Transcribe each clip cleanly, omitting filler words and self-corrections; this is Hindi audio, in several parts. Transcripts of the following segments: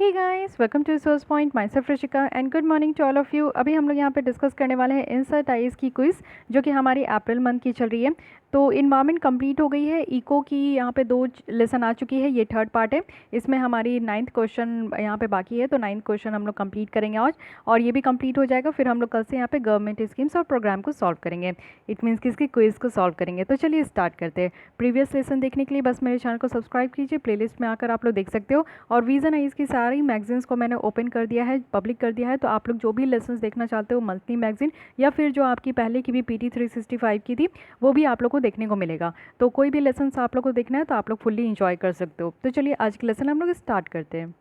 Hey guys, welcome to Source Point. Myself Rishika and good morning to all of you. अभी हम लोग यहाँ पे डिस्कस करने वाले हैं इंसर्ट आईज की क्विज, जो कि हमारी अप्रैल मंथ की चल रही है। तो इन्वायरमेंट कंप्लीट हो गई है। इको की यहाँ पे 2 लेसन आ चुकी है, ये थर्ड पार्ट है। इसमें हमारी 9th क्वेश्चन यहाँ पे बाकी है, तो 9th क्वेश्चन हम लोग कंप्लीट करेंगे आज, और ये भी कंप्लीट हो जाएगा। फिर हम लोग कल से यहाँ पे गवर्नमेंट स्कीम्स और प्रोग्राम को सॉल्व करेंगे। इट मीन्स कि इसकी क्विज को सॉल्व करेंगे। तो चलिए स्टार्ट करते हैं। प्रीवियस लेसन देखने के लिए बस मेरे चैनल को सब्सक्राइब कीजिए, प्लेलिस्ट में आकर आप लोग देख सकते हो। और विजन है इसकी सारी मैगजीन्स को मैंने ओपन कर दिया है, पब्लिक कर दिया है। तो आप लोग जो भी लेसन्स देखना चाहते हो, मंथली मैगजीन या फिर जो आपकी पहले की भी PT 365 की थी, वो भी आप लोग को देखने को मिलेगा। तो कोई भी लेसन्स आप लोग को देखना है तो आप लोग फुल्ली इंजॉय कर सकते हो। तो चलिए आज की लेसन हम लोग स्टार्ट करते हैं।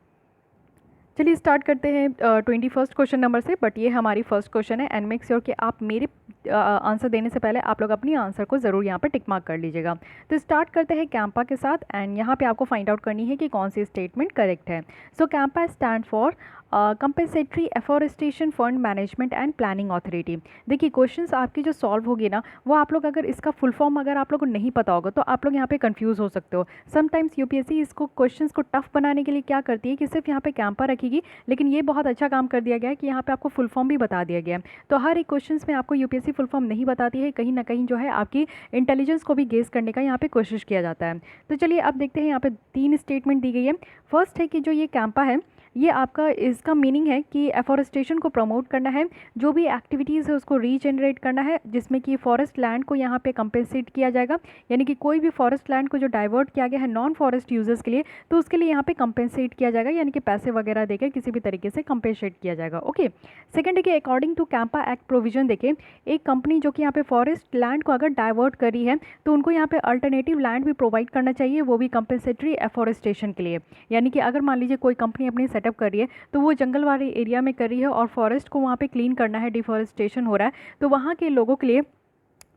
चलिए स्टार्ट करते हैं 21st क्वेश्चन नंबर से। बट ये हमारी फर्स्ट क्वेश्चन है, एंड मेक श्योर कि आप मेरे आंसर देने से पहले आप लोग अपनी आंसर को ज़रूर यहाँ पे टिक मार्क कर लीजिएगा। तो स्टार्ट करते हैं कैंपा के साथ, एंड यहाँ पे आपको फाइंड आउट करनी है कि कौन सी स्टेटमेंट करेक्ट है। So CAMPA stand for compensatory afforestation fund management and planning authority. देखिए क्वेश्चंस आपकी जो सॉल्व होगी ना, वो आप लोग अगर इसका फुल फॉर्म अगर आप लोग को नहीं पता होगा तो आप लोग यहाँ पे कंफ्यूज हो सकते हो। समटाइम्स यूपीएससी इसको क्वेश्चंस को टफ बनाने के लिए क्या करती है कि सिर्फ यहाँ पे कैंपा रखेगी, लेकिन ये बहुत अच्छा काम कर दिया गया है कि यहाँ पे आपको फुल फॉर्म भी बता दिया गया है। तो हर एक क्वेश्चन में आपको यूपीएससी फुल फॉर्म नहीं बताती है, कहीं ना कहीं जो है आपकी इंटेलिजेंस को भी गेस करने का यहाँ पे कोशिश किया जाता है। तो चलिए अब देखते हैं, यहाँ पे 3 स्टेटमेंट दी गई है। फर्स्ट है कि जो ये कैंपा है, ये आपका इसका मीनिंग है कि एफॉरेस्टेशन को प्रमोट करना है, जो भी एक्टिविटीज़ है उसको रीजनरेट करना है, जिसमें कि फॉरेस्ट लैंड को यहाँ पे कंपेंसेट किया जाएगा। यानी कि कोई भी फॉरेस्ट लैंड को जो डाइवर्ट किया गया है नॉन फॉरेस्ट यूजर्स के लिए, तो उसके लिए यहाँ पे कंपेंसेट किया जाएगा, यानी कि पैसे वगैरह देकर किसी भी तरीके से कंपेंसेट किया जाएगा। ओके। सेकंड है कि according to CAMPA Act provision, देखिए एक कंपनी जो कि यहाँ पे फॉरेस्ट लैंड को अगर डाइवर्ट करी है तो उनको यहाँ पे अल्टरनेटिव लैंड भी प्रोवाइड करना चाहिए, वो भी कंपेंसेटरी एफॉरेस्टेशन के लिए। यानी कि अगर मान लीजिए कोई कंपनी अपनी सेटअप कर रही है, तो वो जंगल वाले एरिया में कर रही है और फॉरेस्ट को वहाँ पे क्लीन करना है, डिफॉरेस्टेशन हो रहा है, तो वहाँ के लोगों के लिए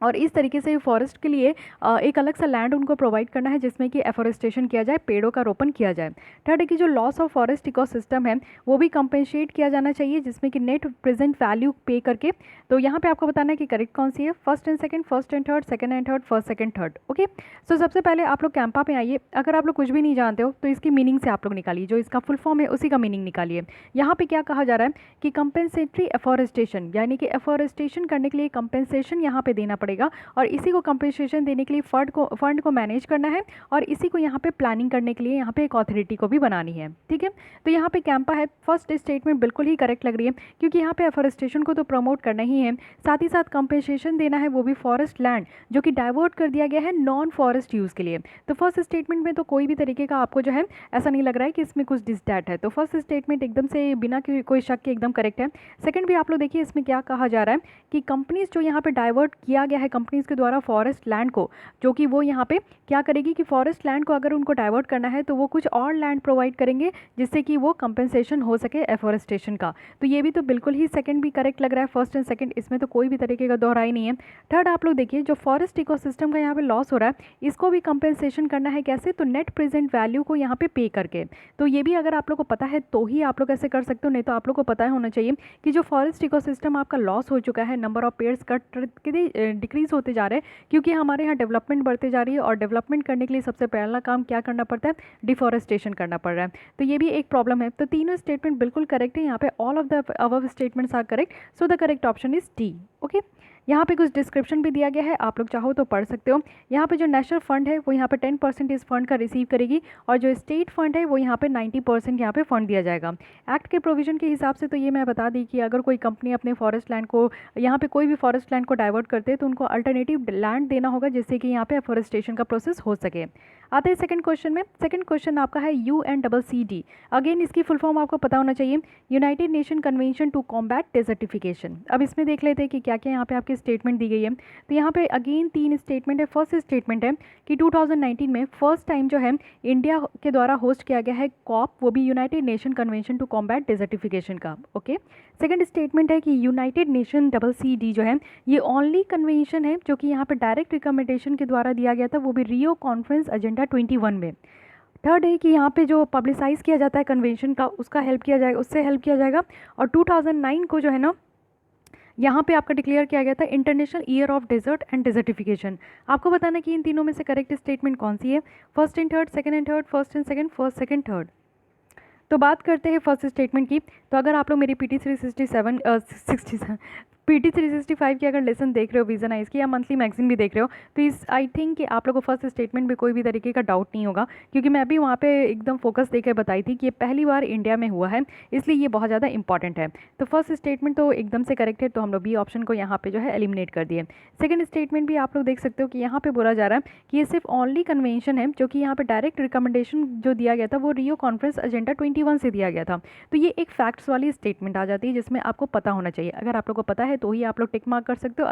और इस तरीके से फॉरेस्ट के लिए एक अलग सा लैंड उनको प्रोवाइड करना है, जिसमें कि एफॉरेस्टेशन किया जाए, पेड़ों का रोपण किया जाए। थर्ड है कि जो लॉस ऑफ फॉरेस्ट इकोसिस्टम है वो भी कंपेंसेट किया जाना चाहिए, जिसमें कि नेट प्रेजेंट वैल्यू पे करके। तो यहाँ पे आपको बताना है कि करेक्ट कौन सी है, first and second, first and third, second and third, first second third. Okay. So सबसे पहले आप लोग कैंपा पे आइए। अगर आप लोग कुछ भी नहीं जानते हो तो इसकी मीनिंग से आप लोग निकालिए, जो इसका फुल फॉर्म है उसी का मीनिंग निकालिए। यहाँ पे क्या कहा जा रहा है कि कंपेंसेटरी एफॉरेस्टेशन, यानी कि एफॉरेस्टेशन करने के लिए कंपेंसेशन यहाँ पे देना पड़ेगा, और इसी को कंपेंसेशन देने के लिए फंड को मैनेज करना है, और इसी को यहाँ पे प्लानिंग करने के लिए यहाँ पे एक अथॉरिटी को भी बनानी है। ठीक है। तो यहाँ पे कैंपा है, फर्स्ट स्टेटमेंट बिल्कुल ही करेक्ट लग रही है, क्योंकि यहाँ पे एफॉरेस्टेशन को तो प्रमोट करना ही है, साथ ही साथ कंपेंसेशन देना है, वो भी फॉरेस्ट लैंड जो कि डाइवर्ट कर दिया गया है नॉन फॉरेस्ट यूज़ के लिए। तो फर्स्ट स्टेटमेंट में तो कोई भी तरीके का आपको जो है ऐसा नहीं लग रहा है कि इसमें कुछ डिसडैट है। तो फर्स्ट स्टेटमेंट एकदम से बिना कोई शक के एकदम करेक्ट है। सेकंड भी आप लोग देखिए, इसमें क्या कहा जा रहा है कि कंपनीज जो यहाँ पे डाइवर्ट किया गया है कंपनीज के द्वारा फॉरेस्ट लैंड को, जो कि वो यहाँ पे क्या करेगी कि फॉरेस्ट लैंड को अगर उनको डाइवर्ट करना है तो वो कुछ और लैंड प्रोवाइड करेंगे, जिससे कि वो कंपेंसेशन हो सके एफॉरेस्टेशन का। तो ये भी तो बिल्कुल ही सेकंड भी करेक्ट लग रहा है, फर्स्ट एंड सेकंड इसमें तो कोई भी तरीके का दोहराई नहीं है। थर्ड आप लोग देखिए, जो फॉरेस्ट इकोसिस्टम का यहाँ पे लॉस हो रहा है, इसको भी कंपेंसेशन करना है, कैसे, तो नेट प्रेजेंट वैल्यू को यहाँ पे करके। तो ये भी अगर आप लोग को पता है तो ही आप लोग ऐसे कर सकते हो, नहीं तो आप लोग को पता होना चाहिए कि जो फॉरेस्ट इकोसिस्टम आपका लॉस हो चुका है, number of pairs cut decrease होते जा रहे हैं, क्योंकि हमारे यहाँ डेवलपमेंट बढ़ते जा रही है, और डेवलपमेंट करने के लिए सबसे पहला काम क्या करना पड़ता है, डिफॉरेस्टेशन करना पड़ रहा है। तो ये भी एक प्रॉब्लम है। तो तीनों स्टेटमेंट बिल्कुल करेक्ट है, यहाँ पे all of the above statements are correct, so the correct option is D. Okay. यहाँ पे कुछ डिस्क्रिप्शन भी दिया गया है, आप लोग चाहो तो पढ़ सकते हो। यहाँ पे जो नेशनल फंड है वो यहाँ पे 10% इस फंड का रिसीव करेगी, और जो स्टेट फंड है वो यहाँ पे 90% यहाँ पे फंड दिया जाएगा। एक्ट के प्रोविजन के हिसाब से तो ये मैं बता दी कि अगर कोई कंपनी अपने फॉरेस्ट लैंड को, यहाँ पे कोई भी फॉरेस्ट लैंड को डाइवर्ट करते हैं तो उनको अल्टरनेटिव लैंड देना होगा, जिससे कि यहाँ पे एफॉरेस्टेशन का प्रोसेस हो सके। आते हैं सेकंड क्वेश्चन में। सेकंड क्वेश्चन आपका है UNCCD। अगेन इसकी फुल फॉर्म आपको पता होना चाहिए, United Nation Convention to Combat Desertification. अब इसमें देख लेते हैं कि क्या क्या यहाँ पे आपकी स्टेटमेंट दी गई है। तो यहाँ पे अगेन 3 स्टेटमेंट है। फर्स्ट स्टेटमेंट है कि 2019 में फर्स्ट टाइम जो है इंडिया के द्वारा होस्ट किया गया है कॉप, वो भी United Nation Convention to Combat Desertification का। ओके। सेकंड स्टेटमेंट है कि यूनाइटेड नेशन CCD जो है ये ओनली कन्वेंशन है जो कि यहाँ पे डायरेक्ट रिकमेंडेशन के द्वारा दिया गया था, वो भी रियो कॉन्फ्रेंस एजेंडा 21 में। थर्ड है कि यहाँ पे जो पब्लिसाइज किया जाता है कन्वेंशन का, उसका हेल्प किया जाएगा, उससे हेल्प किया जाएगा। और 2009 को जो है ना, यहाँ पे आपका डिक्लेयर किया गया था International Year of Desert and Desertification. आपको बताना कि इन तीनों में से करेक्ट स्टेटमेंट कौन सी है, first and third, second and third, first and second, first second third. तो बात करते हैं फर्स्ट स्टेटमेंट की। तो अगर आप लोग मेरी PT 365 की अगर लेसन देख रहे हो विजन आइज की, या मंथली मैगजीन भी देख रहे हो, तो इस आई थिंक कि आप लोगों को फर्स्ट स्टेटमेंट में कोई भी तरीके का डाउट नहीं होगा, क्योंकि मैं अभी वहाँ पे एकदम फोकस देकर बताई थी कि ये पहली बार इंडिया में हुआ है, इसलिए ये बहुत ज़्यादा इंपॉर्टेंट है। तो फर्स्ट स्टेटमेंट तो एकदम से करेक्ट है, तो हम लोग बी ऑप्शन को यहाँ पे जो है एलिमिनेट कर दिए। सेकंड स्टेटमेंट भी आप लोग देख सकते हो कि यहाँ पे बोला जा रहा है कि ये सिर्फ ओनली कन्वेंशन है, जो कि यहाँ पे डायरेक्ट रिकमेंडेशन जो दिया गया था वो रियो कॉन्फ्रेंस एजेंडा 21 से दिया गया था। तो ये एक फैक्ट्स वाली स्टेटमेंट आ जाती है जिसमें आपको पता होना चाहिए। अगर आप लोग को पता है तो ही आप लोग टिक मार्क कर सकते हो,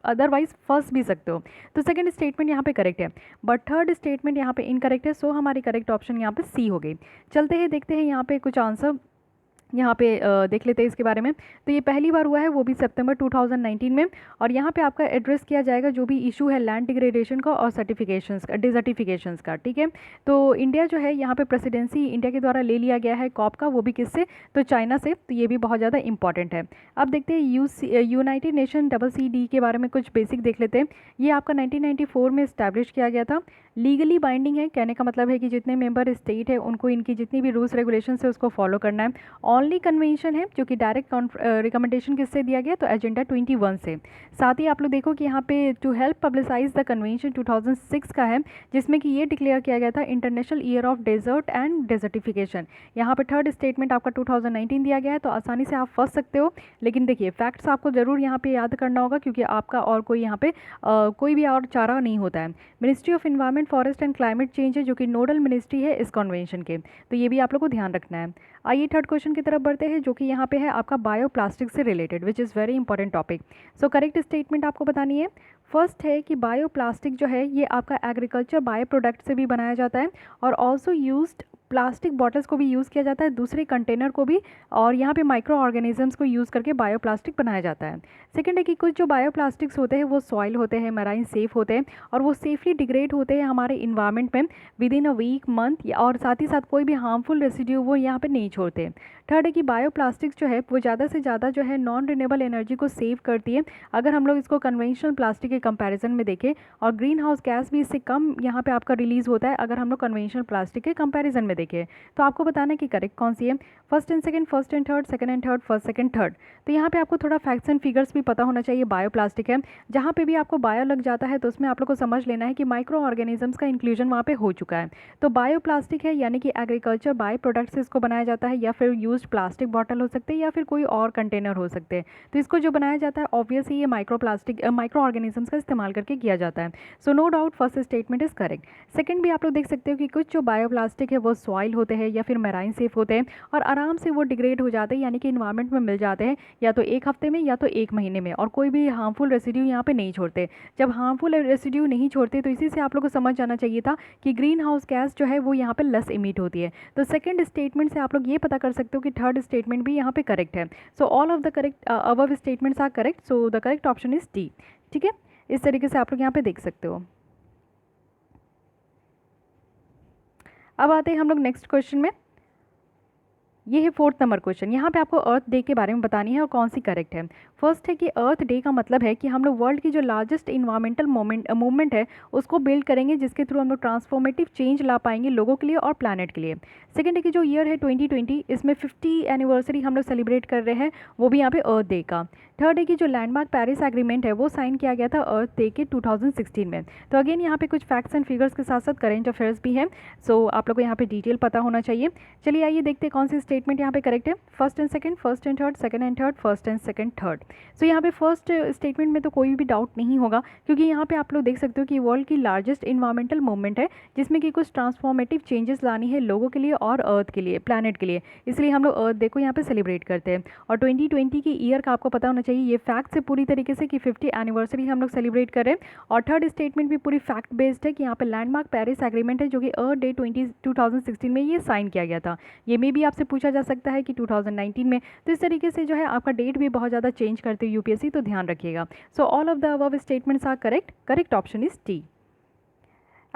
अदरवाइज फंस भी सकते हो। तो सेकंड स्टेटमेंट यहाँ पे करेक्ट है, बट थर्ड स्टेटमेंट यहाँ पे इनकरेक्ट है, सो हमारी करेक्ट ऑप्शन यहाँ पे सी हो गई। चलते हैं देखते हैं यहाँ पे कुछ आंसर यहाँ पे देख लेते हैं इसके बारे में। तो ये पहली बार हुआ है, वो भी सितंबर 2019 में, और यहाँ पे आपका एड्रेस किया जाएगा जो भी इशू है लैंड डिग्रेडेशन का और सर्टिफिकेशंस का, डिजर्टिफिकेशंस का, ठीक है। तो इंडिया जो है यहाँ पे प्रेसिडेंसी इंडिया के द्वारा ले लिया गया है कॉप का, वो भी किससे, तो चाइना से। तो ये भी बहुत ज़्यादा इंपॉर्टेंट है। अब देखते हैं यूनाइटेड नेशन CCD के बारे में कुछ बेसिक देख लेते हैं। ये आपका 1994 में इस्टेब्लिश किया गया था। लीगली बाइंडिंग है, कहने का मतलब है कि जितने मेंबर स्टेट है उनको इनकी जितनी भी रूल्स रेगुलेशन है उसको फॉलो करना है। ओनली कन्वेंशन है जो कि डायरेक्ट रिकमेंडेशन किससे दिया गया, तो एजेंडा 21 से। साथ ही आप लोग देखो कि यहाँ पे to help publicise the convention 2006 का है, जिसमें कि ये डिक्लेयर किया गया था International Year of Desert and Desertification. यहाँ पे थर्ड स्टेटमेंट आपका 2019 दिया गया है, तो आसानी से आप फंस सकते हो। लेकिन देखिए फैक्ट्स आपको ज़रूर यहाँ पे याद करना होगा, क्योंकि आपका और कोई यहाँ पे कोई भी और चारा नहीं होता है। Ministry of environment, forest and climate change है जो कि नोडल मिनिस्ट्री है इस कन्वेंशन के, तो ये भी आप लोग को ध्यान रखना है। आइए थर्ड क्वेश्चन की तरफ बढ़ते हैं, जो कि यहाँ पे है आपका बायोप्लास्टिक से related, which is very important topic. So correct statement आपको बतानी है। फर्स्ट है कि बायोप्लास्टिक जो है ये आपका एग्रीकल्चर बायो प्रोडक्ट से भी बनाया जाता है, और ऑल्सो यूज्ड प्लास्टिक बॉटल्स को भी यूज़ किया जाता है, दूसरे कंटेनर को भी, और यहाँ पे माइक्रो ऑर्गेनिजम्स को यूज़ करके बायोप्लास्टिक बनाया जाता है। सेकंड है कि कुछ जो बायोप्लास्टिक्स होते हैं वो सॉइल होते हैं, मराइन सेफ होते हैं, और वो सेफली डिग्रेड होते हैं हमारे इन्वायरमेंट में within a week, month, और साथ ही साथ कोई भी हार्मफुल रेसिड्यू वो यहाँ पे नहीं छोड़ते। थर्ड है कि बायोप्लास्टिक्स जो है वो ज़्यादा से ज़्यादा जो है नॉन रिन्यूएबल एनर्जी को सेव करती है, अगर हम लोग इसको कन्वेंशनल प्लास्टिक के कंपैरिजन में देखें, और ग्रीन हाउस गैस भी इससे कम यहाँ पे आपका रिलीज़ होता है अगर हम लोग कन्वेंशनल प्लास्टिक के कंपैरिजन में देखें। तो आपको बताना है कि करेक्ट कौन सी है, first and second, first and third, second and third, first second third. तो यहाँ पे आपको थोड़ा फैक्ट्स एंड फिगर्स भी पता होना चाहिए। बायोप्लास्टिक है, जहाँ पे भी आपको बायो लग जाता है तो उसमें आप लोग को समझ लेना है कि माइक्रो ऑर्गेनिजम्स का इंक्लूजन वहाँ पे हो चुका है। तो बायोप्लास्टिक है यानी कि एग्रीकल्चर बाय प्रोडक्ट से इसको बनाया जाता है, या फिर यूज्ड प्लास्टिक बॉटल हो सकते हैं, या फिर कोई और कंटेनर हो सकते हैं। तो इसको जो बनाया जाता है ऑब्वियसली ये माइक्रो ऑर्गेनिजम्स का इस्तेमाल करके किया जाता है। So no doubt first statement is correct. Second भी आप लोग देख सकते हो कि कुछ जो बायोप्लास्टिक है वो सॉइल होते हैं या फिर मैराइन सेफ होते हैं, और आराम से वो डिग्रेड हो जाते हैं, यानी कि इन्वायरमेंट में मिल जाते हैं, या तो एक हफ्ते में या तो एक महीने में, और कोई भी हार्मफुल रेसिड्यू यहाँ पे नहीं छोड़ते। जब हार्मफुल रेसिड्यू नहीं छोड़ते तो इसी से आप लोग को समझ जाना चाहिए था कि ग्रीन हाउस गैस जो है वो यहाँ पे लेस इमिट होती है। तो सेकंड स्टेटमेंट से आप लोग ये पता कर सकते हो कि थर्ड स्टेटमेंट भी यहाँ पे करेक्ट है। So all of the correct above statements are correct, so the correct option is D. ठीक है, इस तरीके से आप लोग यहाँ पे देख सकते हो। अब आते हैं हम लोग नेक्स्ट क्वेश्चन में। ये है फोर्थ नंबर क्वेश्चन। यहाँ पे आपको अर्थ डे के बारे में बतानी है और कौन सी करेक्ट है। फर्स्ट है कि अर्थ डे का मतलब है कि हम लोग वर्ल्ड की जो लार्जेस्ट इन्वायरमेंटल मूवमेंट है उसको बिल्ड करेंगे, जिसके थ्रू हम लोग ट्रांसफॉर्मेटिव चेंज ला पाएंगे लोगों के लिए और प्लानट के लिए। सेकंड है कि जो ईयर है 2020, इसमें 50 एनिवर्सरी हम लोग सेलिब्रेट कर रहे हैं, वो भी यहाँ पे अर्थ डे का। थर्ड है कि जो लैंडमार्क पेरिस एग्रीमेंट है वो साइन किया गया था अर्थ डे के 2016 में। तो अगेन यहाँ पे कुछ फैक्ट्स एंड फिगर्स के साथ साथ करेंट अफेयर्स भी है, सो आप लोग को यहाँ पे डिटेल पता होना चाहिए। चलिए आइए देखते हैं कौन सी स्टेटमेंट यहाँ पे करेक्ट है। First and second, first and third, second and third, first and second third. So यहाँ पे फर्स्ट स्टेटमेंट में तो कोई भी डाउट नहीं होगा, क्योंकि यहाँ पे आप लोग देख सकते हो कि वर्ल्ड की लार्जेस्ट इन्वायरमेंटल मूवमेंट है, जिसमें कि कुछ ट्रांसफॉर्मेटिव चेंजेस लानी है लोगों के लिए और अर्थ के लिए, प्लैनेट के लिए, इसलिए हम लोग अर्थ डे को यहाँ पे सेलिब्रेट करते हैं। और 2020 की ईयर का आपको पता होना चाहिए, ये फैक्ट से पूरी तरीके से कि 50 एनिवर्सरी हम लोग सेलिब्रेट कर रहे हैं। और थर्ड स्टेटमेंट भी पूरी फैक्ट बेस्ड है कि यहाँ पे लैंडमार्क पेरिस एग्रीमेंट है जो कि अर्थ डे 2016 में ये साइन किया गया था। ये में भी आपसे पूछा जा सकता है कि 2019 में, तो इस तरीके से जो है आपका डेट भी बहुत ज़्यादा चेंज करते हैं यूपीएससी, तो ध्यान रखिएगा। So all of the above statements are correct, correct option is D.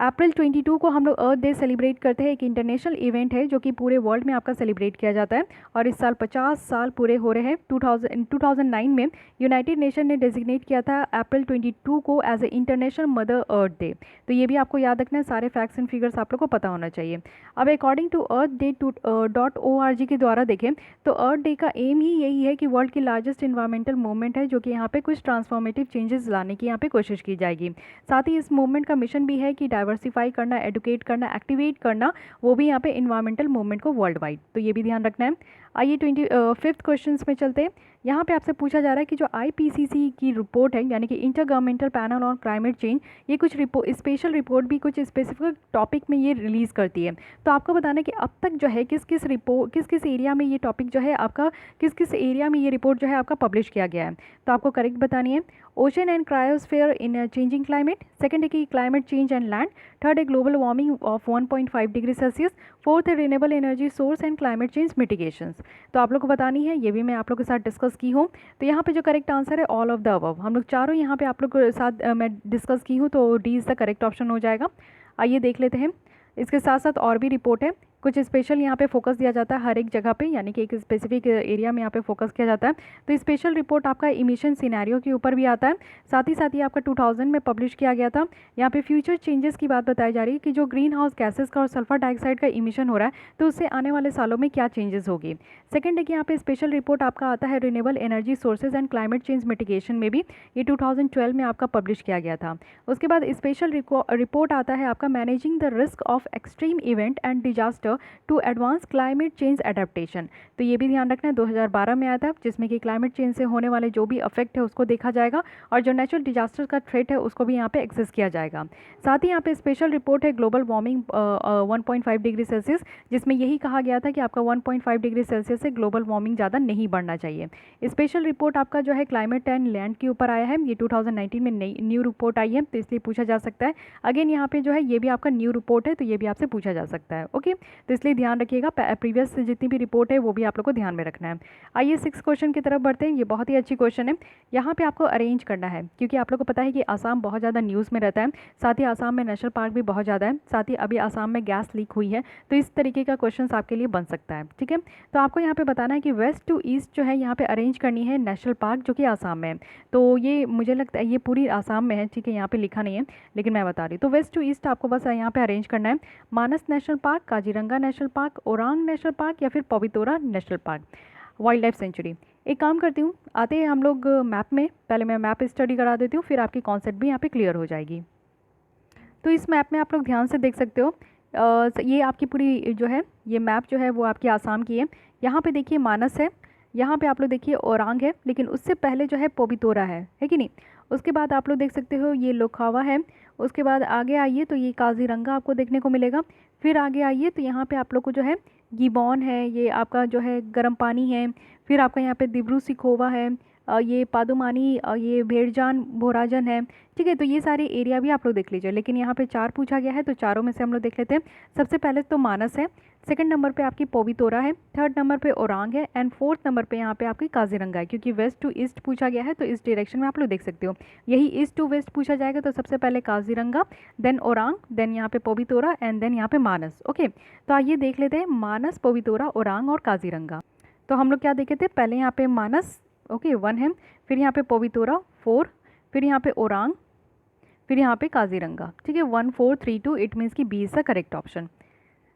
अप्रैल 22 को हम लोग अर्थ डे सेलिब्रेट करते हैं। एक इंटरनेशनल इवेंट है जो कि पूरे वर्ल्ड में आपका सेलिब्रेट किया जाता है और इस साल 50 साल पूरे हो रहे हैं। 2009 में यूनाइटेड नेशन ने डेजिग्नेट किया था अप्रैल 22 को as a International Mother Earth Day. तो ये भी आपको याद रखना है, सारे फैक्ट्स एंड फिगर्स आप लोग को पता होना चाहिए। अब according to Earth Day .org के द्वारा देखें तो अर्थ डे का एम ही यही है कि वर्ल्ड की लार्जेस्ट इन्वायरमेंटल मूवमेंट है जो कि यहाँ पे कुछ ट्रांसफॉर्मेटिव चेंजेस लाने की यहाँ पे कोशिश की जाएगी। साथ ही इस मूवमेंट का मिशन भी है कि डाइवर्सिफाई करना, एडुकेट करना, एक्टिवेट करना, वो भी यहाँ पे इन्वायरमेंटल मूवमेंट को वर्ल्ड वाइड। तो ये भी ध्यान रखना है। आइए 25th क्वेश्चन में चलते हैं। यहाँ पे आपसे पूछा जा रहा है कि जो IPCC की रिपोर्ट है यानी कि inter governmental panel on climate change, ये कुछ स्पेशल रिपोर्ट भी कुछ स्पेसिफिक टॉपिक में ये रिलीज़ करती है। तो आपको बताना है कि अब तक जो है किस किस एरिया में ये टॉपिक जो है आपका किस एरिया में ये रिपोर्ट जो है आपका पब्लिश किया गया है। तो आपको करेक्ट बतानी है। Ocean and cryosphere in changing climate, second है कि climate change and land, third है global warming of 1.5 degree Celsius, fourth है renewable energy source and climate change mitigations. तो आप लोग को बतानी है, ये भी मैं आप लोग के साथ डिस्कस की हूँ। तो यहाँ पे जो करेक्ट आंसर है ऑल ऑफ द अबव, हम लोग चारों यहाँ पे आप लोग के साथ मैं डिस्कस की हूँ, तो D is the correct option हो जाएगा। आइए देख लेते हैं। इसके साथ साथ और भी रिपोर्ट है, कुछ स्पेशल यहाँ पे फोकस दिया जाता है हर एक जगह पे, यानी कि एक स्पेसिफिक एरिया में यहाँ पे फोकस किया जाता है। तो स्पेशल रिपोर्ट आपका इमिशन सिनेरियो के ऊपर भी आता है। साथ ही आपका 2000 में पब्लिश किया गया था। यहाँ पे फ्यूचर चेंजेस की बात बताई जा रही है कि जो ग्रीन हाउस गैसेस का और सल्फर डाइऑक्साइड का इमिशन हो रहा है, तो उससे आने वाले सालों में क्या चेंजेस होगी। सेकंड है कि यहाँ पे स्पेशल रिपोर्ट आपका आता है renewable energy sources and climate change mitigation में भी, ये 2012 में आपका पब्लिश किया गया था। उसके बाद स्पेशल रिपोर्ट आता है आपका managing the risk of extreme event and disaster to advance climate change adaptation. तो ये भी ध्यान रखना है, 2012 में आया था, जिसमें कि क्लाइमेट चेंज से होने वाले जो भी इफेक्ट है उसको देखा जाएगा और जो नेचुरल डिजास्टर का थ्रेट है उसको भी यहाँ पे एक्सेस किया जाएगा। साथ ही यहाँ पे स्पेशल रिपोर्ट है ग्लोबल वार्मिंग 1.5 डिग्री सेल्सियस, जिसमें यही कहा गया था कि आपका 1.5 डिग्री सेल्सियस से ग्लोबल वार्मिंग ज़्यादा नहीं बढ़ना चाहिए। स्पेशल रिपोर्ट आपका जो है क्लाइमेट एंड लैंड के ऊपर आया है, ये 2019 में न्यू रिपोर्ट आई है, तो इसलिए पूछा जा सकता है। अगेन यहाँ पे जो है ये भी आपका न्यू रिपोर्ट है, तो ये भी आपसे पूछा जा सकता है। ओके, तो इसलिए ध्यान रखिएगा, प्रीवियस जितनी भी रिपोर्ट है वो भी आप लोग को ध्यान में रखना है। आइए 6 क्वेश्चन की तरफ बढ़ते हैं। ये बहुत ही अच्छी क्वेश्चन है। यहाँ पे आपको अरेंज करना है, क्योंकि आप लोग को पता है कि आसाम बहुत ज़्यादा न्यूज़ में रहता है, साथ ही आसाम में नेशनल पार्क भी बहुत ज़्यादा है, साथ ही अभी आसाम में गैस लीक हुई है, तो इस तरीके का क्वेश्चन आपके लिए बन सकता है। ठीक है, तो आपको यहाँ पे बताना है कि वेस्ट टू ईस्ट जो है यहाँ पे अरेंज करनी है नेशनल पार्क जो कि आसाम में है। तो ये मुझे लगता है ये पूरी आसाम में है, ठीक है, यहाँ पे लिखा नहीं है लेकिन मैं बता रही हूँ। तो वेस्ट टू ईस्ट आपको बस यहाँ पे अरेंज करना है, Manas national park, Kaziranga national park, Orang national park या फिर Pobitora national park, wild life sanctuary. एक काम करती हूँ, आते हैं हम लोग मैप में, पहले मैं मैप स्टडी करा देती हूँ, फिर आपकी कॉन्सेप्ट भी यहाँ पे क्लियर हो जाएगी। तो इस मैप में आप लोग ध्यान से देख सकते हो, ये आपकी पूरी जो है ये मैप जो है वो आपकी आसाम की है। यहाँ पे देखिए मानस है, यहाँ पे आप लोग देखिए ओरांग है, लेकिन उससे पहले जो है पवितोरा है कि नहीं। उसके बाद आप लोग देख सकते हो ये लोखावा है। उसके बाद आगे आइए तो ये काजीरंगा आपको देखने को मिलेगा। फिर आगे आइए तो यहाँ पे आप लोग को जो है गिबॉन है, ये आपका जो है गर्म पानी है। फिर आपका यहाँ पे दिब्रू सिखोवा है, ये पादुमानी, ये भेड़जान भोराजन है। ठीक है, तो ये सारे एरिया भी आप लोग देख लीजिए, लेकिन यहाँ पे 4 पूछा गया है, तो चारों में से हम लोग देख लेते हैं। सबसे पहले तो मानस है, सेकंड नंबर पे आपकी पवितोरा है, थर्ड नंबर पे ओरांग है एंड फोर्थ नंबर पे यहाँ पे आपकी काजीरंगा है। क्योंकि वेस्ट टू ईस्ट पूछा गया है तो इस डायरेक्शन में आप लोग देख सकते हो। यही ईस्ट टू वेस्ट पूछा जाएगा तो सबसे पहले काजीरंगा, देन ओरांग, देन यहाँ पे पवितोरा एंड देन यहाँ पे मानस। ओके, तो आइए देख लेते हैं मानस, पवितोरा, ओरांग और काजीरंगा। तो हम लोग क्या देखे थे, पहले यहाँ पे मानस, ओके 1 है, फिर यहाँ पे पवितोरा 4, फिर यहाँ पे ओरांग, फिर यहाँ पे काजीरंगा। ठीक है, 1 4 3 2, इट मीन्स कि B is the correct option.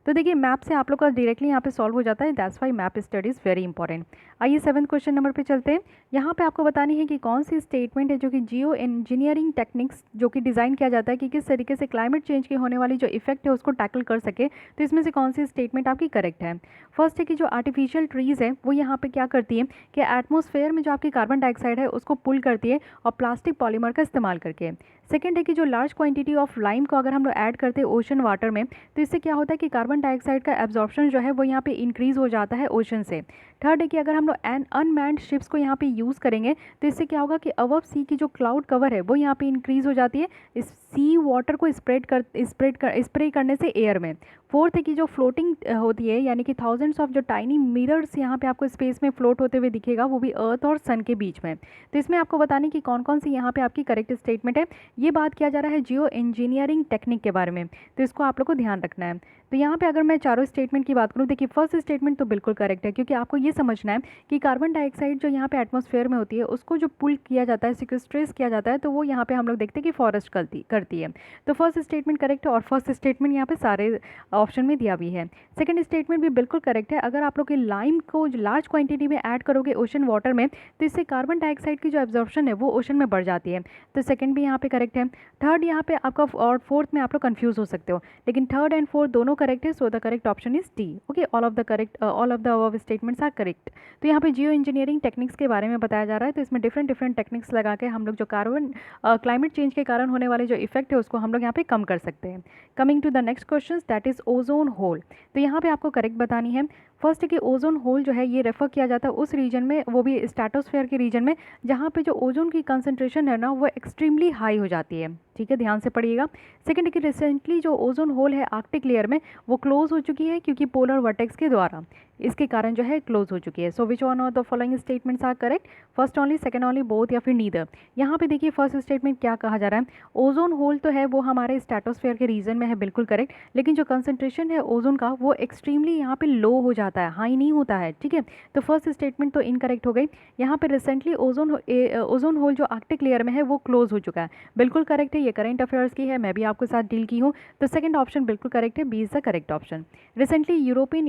तो देखिए मैप से आप लोग का डायरेक्टली यहाँ पे सॉल्व हो जाता है, that's why map study is very important. आइए 7th क्वेश्चन नंबर पे चलते हैं। यहाँ पे आपको बतानी है कि कौन सी स्टेटमेंट है जो कि जियो इंजीनियरिंग टेक्निक्स जो कि डिज़ाइन किया जाता है कि किस तरीके से क्लाइमेट चेंज के होने वाली जो इफेक्ट है उसको टैकल कर सके। तो इसमें से कौन सी स्टेटमेंट आपकी करेक्ट है। फर्स्ट है कि जो आर्टिफिशियल ट्रीज़ है वो यहाँ पे क्या करती है कि एटमॉस्फेयर में जो आपकी कार्बन डाइऑक्साइड है उसको पुल करती है और प्लास्टिक पॉलीमर का इस्तेमाल करके। सेकंड है कि जो लार्ज क्वांटिटी ऑफ लाइम को अगर हम लोग ऐड करते हैं ओशन वाटर में तो इससे क्या होता है कि कार्बन डाइऑक्साइड का एब्जॉर्प्शन जो है वो यहाँ पे इंक्रीज़ हो जाता है ओशन से। थर्ड है कि अगर हम लोग अनमैन्ड शिप्स को यहाँ पे यूज़ करेंगे तो इससे क्या होगा कि अबव सी की जो क्लाउड कवर है वो यहाँ पे इंक्रीज़ हो जाती है इस सी वाटर को स्प्रे करने से एयर में। फोर्थ है कि जो फ्लोटिंग होती है यानी कि थाउजेंड्स ऑफ जो टाइनी मिरर्स यहाँ पे आपको स्पेस में फ्लोट होते हुए दिखेगा वो भी अर्थ और सन के बीच में। तो इसमें आपको बताने की कौन कौन सी यहाँ पे आपकी करेक्ट स्टेटमेंट है। ये बात किया जा रहा है जियो इंजीनियरिंग टेक्निक के बारे में, तो इसको आप लोग को ध्यान रखना है। तो यहाँ पे अगर मैं चारों स्टेटमेंट की बात करूँ, देखिए फर्स्ट स्टेटमेंट तो बिल्कुल करेक्ट है, क्योंकि आपको ये समझना है कि कार्बन डाइऑक्साइड जो यहाँ पे एटमॉस्फेयर में होती है उसको जो पुल किया जाता है, सिक्वेस्ट्रेट किया जाता है, तो वो यहाँ पे हम लोग देखते हैं कि फॉरेस्ट करती है। तो फर्स्ट स्टेटमेंट करेक्ट है और फर्स्ट स्टेटमेंट यहाँ पे सारे ऑप्शन में दिया भी है। सेकंड स्टेटमेंट भी बिल्कुल करेक्ट है। अगर आप लोग के लाइम को लार्ज क्वांटिटी में ऐड करोगे ओशन वाटर में, तो इससे कार्बन डाइऑक्साइड की जो एब्जॉर्प्शन है वो ओशन में बढ़ जाती है। तो सेकंड भी यहाँ पे करेक्ट है। थर्ड यहाँ पे आपका और फोर्थ में आप लोग कंफ्यूज हो सकते हो, लेकिन थर्ड एंड फोर्थ दोनों करेक्ट है, so the correct option is D. Okay, all of the above statements are correct. तो यहाँ पे जियो इंजीनियरिंग टेक्निक्स के बारे में बताया जा रहा है, तो इसमें डिफरेंट डिफरेंट टेक्निक्स लगा के हम लोग जो कार्बन क्लाइमेट चेंज के कारण होने वाले जो इफेक्ट है उसको हम लोग यहाँ पे कम कर सकते हैं। Coming to the next question, that is ozone hole. तो यहाँ पे आपको करेक्ट बतानी है। फर्स्ट कि ओजोन होल जो है ये रेफर किया जाता है उस रीजन में, वो भी स्ट्रेटोस्फेयर के रीजन में, जहाँ पे जो ओजोन की कंसंट्रेशन है ना वो एक्सट्रीमली हाई हो जाती है। ठीक है, ध्यान से पढ़िएगा। सेकंड कि रिसेंटली जो ओजोन होल है आर्कटिक लेयर में वो क्लोज हो चुकी है, क्योंकि पोलर वर्टेक्स के द्वारा इसके कारण जो है क्लोज हो चुकी है। So which one of the following statements are correct? First only, second only, both, या फिर नीदर? यहाँ पे देखिए फर्स्ट स्टेटमेंट क्या कहा जा रहा है, ओजोन होल तो है वो हमारे स्ट्रेटोस्फेयर के रीजन में है, बिल्कुल करेक्ट, लेकिन जो कंसंट्रेशन है ओजोन का वो एक्सट्रीमली यहाँ पे लो हो जाता है, हाई नहीं होता है। ठीक है, तो फर्स्ट स्टेटमेंट तो इनकरेक्ट हो गई। यहाँ पे रिसेंटली ओजोन होल जो आर्कटिक लेयर में है वो क्लोज हो चुका है, बिल्कुल करेक्ट है, ये करंट अफेयर्स की है, मैं भी आपके साथ डील की हूँ। तो सेकंड ऑप्शन बिल्कुल करेक्ट है, B is the correct option. Recently European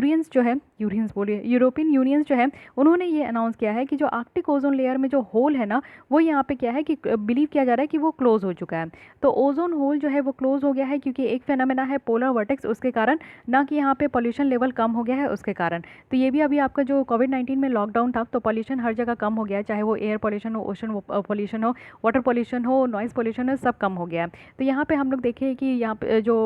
Unions जो है उन्होंने ये अनाउंस किया है कि जो आर्कटिक ओजोन लेयर में जो होल है ना वो यहाँ पे क्या है कि बिलीव किया जा रहा है कि वो क्लोज हो चुका है। तो ओजोन होल जो है वो क्लोज हो गया है क्योंकि एक फेनोमेना है पोलर वर्टेक्स, उसके कारण, ना कि यहाँ पे पॉल्यूशन लेवल कम हो गया है उसके कारण। तो ये भी अभी आपका जो कोविड-19 में लॉकडाउन था तो पॉल्यूशन हर जगह कम हो गया है, चाहे वो एयर पॉल्यूशन हो, ओशन पॉल्यूशन हो, वाटर पॉल्यूशन हो, नॉइज़ पॉल्यूशन हो, सब कम हो गया है। तो यहाँ पे हम लोग देखें कि यहाँ पे जो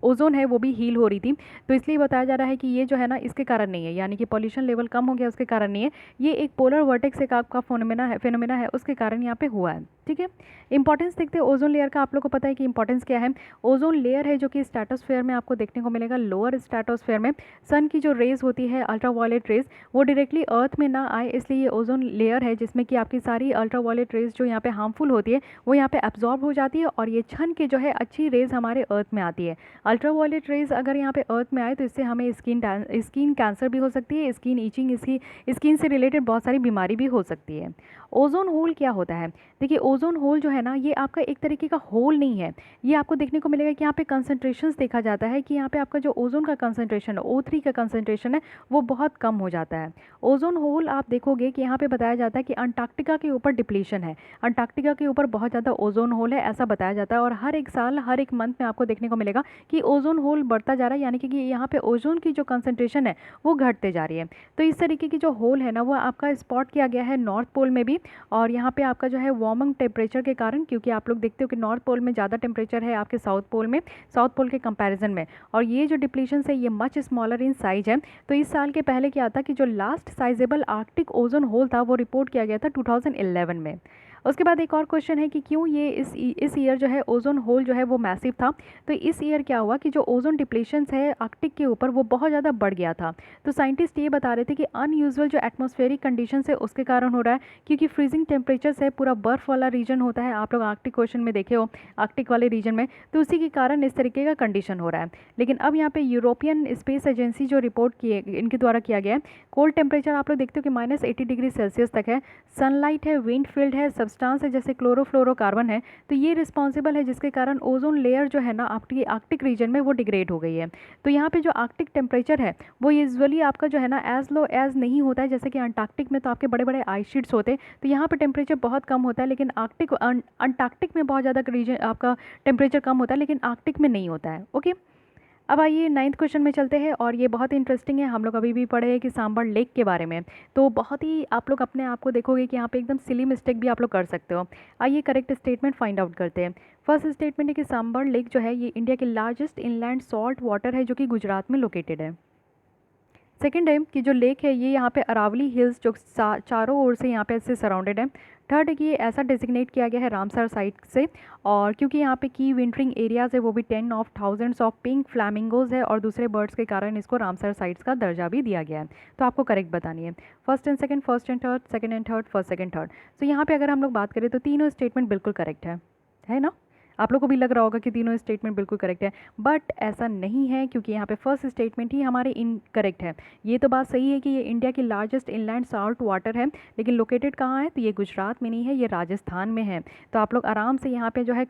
ओजोन है वो भी हील हो रही थी, तो इसलिए बताया जा रहा है कि ये जो है ना इसके कारण नहीं है, यानी कि पॉल्यूशन लेवल कम हो गया उसके कारण नहीं है, ये एक पोलर वर्टेक्स एक आपका फेनोमेना है उसके कारण यहाँ पे हुआ है। ठीक है, इंपॉर्टेंस देखते हैं ओजोन लेयर का। आप लोग को पता है कि इंपॉर्टेंस क्या है। ओजोन लेयर है जो कि स्ट्रेटोस्फेयर में आपको देखने को मिलेगा, लोअर स्ट्रेटोस्फेयर में सन की जो रेज होती है अल्ट्रावायलेट रेज वो डायरेक्टली अर्थ में ना आए, इसलिए ये ओजोन लेयर है जिसमें कि आपकी सारी अल्ट्रावायलेट रेज जो यहाँ पे हार्मफुल होती है वो यहाँ पे एब्जॉर्ब हो जाती है और ये छन के जो है अच्छी रेज हमारे अर्थ में आती है। अल्ट्रावायलेट रेज अगर यहाँ पे अर्थ में आए तो इससे हमें स्किन कैंसर भी हो सकती है, स्किन ईचिंग, इसकी स्किन से रिलेटेड बहुत सारी बीमारी भी हो सकती है। ओजोन होल क्या होता है? देखिए ओजोन होल जो है ना ये आपका एक तरीके का होल नहीं है, ये आपको देखने को मिलेगा कि यहाँ पे कंसंट्रेशंस देखा जाता है कि यहाँ पे आपका जो ओजोन का कंसंट्रेशन है, O3 का कंसंट्रेशन है वो बहुत कम हो जाता है। ओजोन होल आप देखोगे कि यहाँ पे बताया जाता है कि अंटार्कटिका के ऊपर डिप्लीशन है, अंटार्कटिका के ऊपर बहुत ज़्यादा ओजोन होल है ऐसा बताया जाता है, और हर एक साल हर एक मंथ में आपको देखने को मिलेगा कि ओजोन होल बढ़ता जा रहा है, यानी कि यहाँ पे ओजोन की जो कंसंट्रेशन है वो घटते जा रही है। तो इस तरीके की जो होल है ना वो आपका स्पॉट किया गया है नॉर्थ पोल में भी, और यहाँ पे आपका जो है वार्मिंग टेम्परेचर के कारण, क्योंकि आप लोग देखते हो कि नॉर्थ पोल में ज़्यादा टेम्परेचर है आपके साउथ पोल के कंपैरिजन में, और ये जो डिप्लीशन है ये मच स्मॉलर इन साइज है। तो इस साल के पहले क्या था कि जो last sizeable Arctic ozone hole था वो रिपोर्ट किया गया था 2011 में। उसके बाद एक और क्वेश्चन है कि क्यों ये इस ईयर जो है ओजोन होल जो है वो मैसिव था। तो इस ईयर क्या हुआ कि जो ओजोन डिप्लीशंस है आर्कटिक के ऊपर वो बहुत ज़्यादा बढ़ गया था। तो साइंटिस्ट ये बता रहे थे कि अनयूजुअल जो एटमॉस्फेरिक कंडीशन है उसके कारण हो रहा है, क्योंकि फ्रीजिंग टेम्परेचर है, पूरा बर्फ वाला रीजन होता है, आप लोग आर्कटिक क्वेश्चन में देखे हो आर्कटिक वाले रीजन में, तो उसी के कारण इस तरीके का कंडीशन हो रहा है। लेकिन अब यहाँ पे यूरोपियन स्पेस एजेंसी जो रिपोर्ट किए इनके द्वारा किया गया है, कोल्ड टेम्परेचर आप लोग देखते हो कि -80 डिग्री सेल्सियस तक है, सनलाइट है, विंड फील्ड है, सब्सटेंस है जैसे क्लोरोफ्लोरोकार्बन है, तो ये रिस्पॉन्सिबल है जिसके कारण ओजोन लेयर जो है ना आपकी आर्कटिक रीजन में वो डिग्रेड हो गई है। तो यहाँ पे जो आर्कटिक टेम्परेचर है वो यूजुअली आपका जो है ना एज लो एज नहीं होता है, जैसे कि अंटार्कटिक में तो आपके बड़े बड़े आइस शीट्स होते हैं, तो यहाँ पे टेम्परेचर बहुत कम होता है, लेकिन अंटार्कटिक में बहुत ज़्यादा रीजन आपका टेम्परेचर कम होता है, लेकिन आर्कटिक में नहीं होता है। ओके, अब आइए 9th क्वेश्चन में चलते हैं, और ये बहुत ही इंटरेस्टिंग है। हम लोग अभी भी पढ़े हैं कि सांबर लेक के बारे में, तो बहुत ही आप लोग अपने आप को देखोगे कि यहाँ पे एकदम सिली मिस्टेक भी आप लोग कर सकते हो। आइए करेक्ट स्टेटमेंट फाइंड आउट करते हैं। फर्स्ट स्टेटमेंट है कि सांबर लेक जो है ये इंडिया के लार्जेस्ट इनलैंड सॉल्ट वाटर है जो कि गुजरात में लोकेटेड है। सेकंड है कि जो लेक है ये यहाँ पे अरावली हिल्स जो चारों ओर से यहाँ पे इससे सराउंडेड है। थर्ड है कि ये ऐसा डेजिग्नेट किया गया है रामसर साइट से, और क्योंकि यहाँ पे की विंटरिंग एरियाज़ है वो भी 10 of thousands of pink flamingos है, और दूसरे बर्ड्स के कारण इसको रामसर साइट्स का दर्जा भी दिया गया है। तो आपको करेक्ट बतानी है first and second, first and third, second and third, first second third. तो यहाँ पे अगर हम लोग बात करें तो तीनों स्टेटमेंट बिल्कुल करेक्ट है ना। आप लोग को भी लग रहा होगा कि तीनों स्टेटमेंट बिल्कुल करेक्ट है, बट ऐसा नहीं है, क्योंकि यहाँ पे फर्स्ट स्टेटमेंट ही हमारे इनकरेक्ट है। ये तो बात सही है कि ये इंडिया की लार्जेस्ट इनलैंड साल्ट वाटर है, लेकिन लोकेटेड कहाँ है, तो ये गुजरात में नहीं है, ये राजस्थान में है। तो आप लोग आराम से यहाँ पे जो है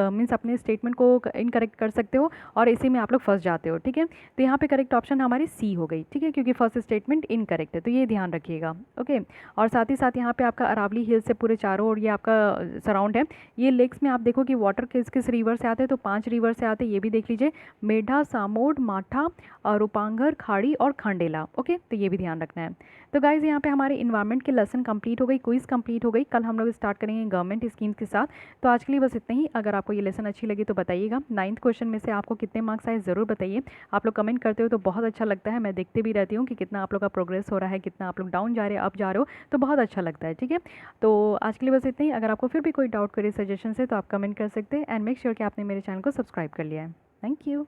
मीन्स अपने स्टेटमेंट को इनकरेक्ट कर सकते हो, और इसी में आप लोग फंस जाते हो, ठीक है। तो यहाँ पे करेक्ट ऑप्शन हमारी सी हो गई, ठीक है, क्योंकि फर्स्ट स्टेटमेंट इनकरेक्ट है, तो ये ध्यान रखिएगा, ओके। और साथ ही साथ यहाँ पे आपका अरावली हिल से पूरे चारों ओर ये आपका सराउंड है। ये लेक्स में आप देखो कि वाटर किस किस रिवर से आते हैं, तो 5 रिवर से आते हैं, ये भी देख लीजिए, मेढा, सामोड, माठा, रूपांगर, खाड़ी और खंडेला, ओके। तो ये भी ध्यान रखना है। तो गाइज यहाँ पे हमारे इन्वायरमेंट के लेसन कंप्लीट हो गई, क्विज कंप्लीट हो गई। कल हम लोग स्टार्ट करेंगे गवर्नमेंट स्कीम्स के साथ। तो आज के लिए बस इतना ही। अगर आपको ये लेसन अच्छी लगी तो बताइएगा। 9th क्वेश्चन में से आपको कितने मार्क्स आए ज़रूर बताइए। आप लोग कमेंट करते हो तो बहुत अच्छा लगता है, मैं देखते भी रहती हूँ कि कितना आप लोग का प्रोग्रेस हो रहा है, कितना आप लोग डाउन जा रहे हो, अप जा रहे हो, तो बहुत अच्छा लगता है, ठीक है। तो आज के लिए बस इतना ही। अगर आपको फिर भी कोई डाउट करे, सजेशन है, तो आप कमेंट कर सकते हैं, एंड मेक श्योर कि आपने मेरे चैनल को सब्सक्राइब कर लिया है। Thank you.